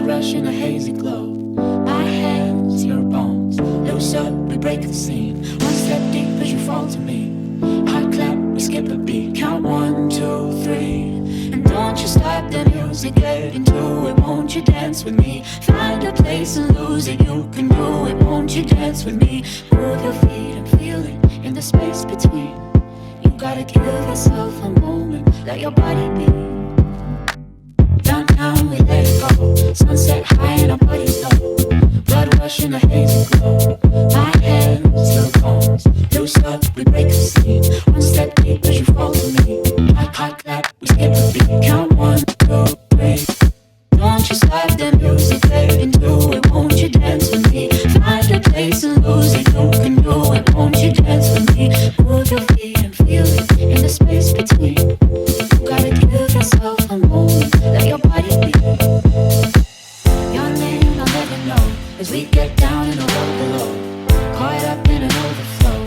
blood rush in a hazy glow. My hands, your bones, loose up, we break the scene. One step deep as you fall to me. Heart clap, we skip a beat. Count 1, 2, 3. And don't you stop the music, get into it. Won't you dance with me? Find a place and lose it. You can do it. Won't you dance with me? Move your feet and feel it in the space between. You gotta give yourself a moment. Let your body be. Downtown we let it go. Sunset high and our bodies low. Blood rush in a hazy glow. My hands, your bones, loose up, we break the scene. One step deep as you fall to me. Hot clap, we skip a beat. Count 1, 2, 3. Don't you stop the music, get into it. Won't you dance with me? Find a place and lose it. You can do it. Won't you dance with me? Move your feet and feel it in the space between. You gotta give yourself a moment. Let your body be. Your name I'll never know as we get down in the road below. Caught up in an overflow.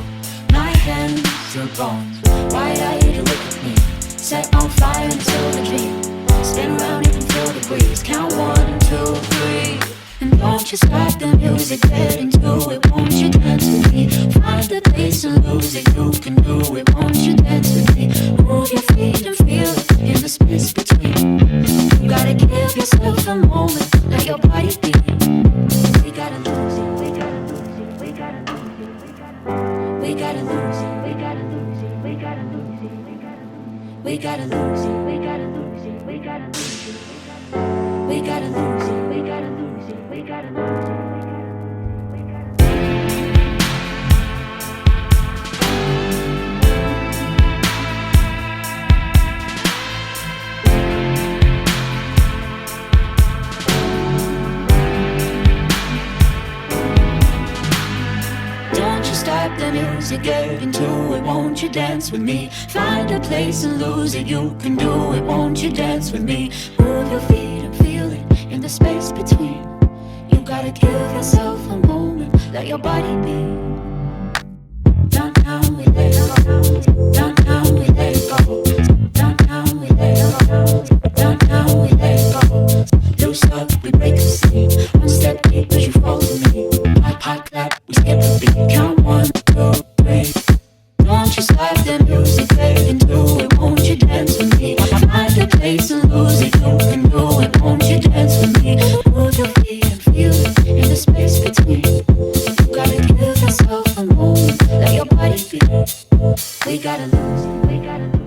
My hands, your bones. Wide-eyed, you look at me. Set on fire until the dream. Spin around, you can feel the breeze. Count 1, 2, 3. And don't you stop the music, get into it. Won't you dance with me? Find the place and lose it. You can do it. Won't you dance with me? Move your feet and feel it in the space between. You gotta give yourself a moment. Let your body be. We gotta lose it. We gotta lose it. We gotta lose it. We gotta lose it. We gotta lose it. We gotta lose it. We gotta lose it. We gotta lose it. We gotta lose it. We gotta lose it. We gotta lose it. We gotta lose it. Stop the music, get into it. Won't you dance with me? Find a place and lose it. You can do it. Won't you dance with me? Move your feet and feel it in the space between. You gotta give yourself a moment. Let your body be. Downtown we let it go. Downtown we let it go. Downtown we let it go. Downtown we let it go. Loose up, we break the scene. One step deep as you fall to me. Hot clap, we skip a beat. Count 1, 2, 3. Don't you stop the music, get into it. Won't you dance with me? Find a place and lose it. You can do it. Won't you dance with me? Move your feet and feel it in the space between. You gotta give yourself a moment. Let your body be. We gotta lose it. We gotta lose it.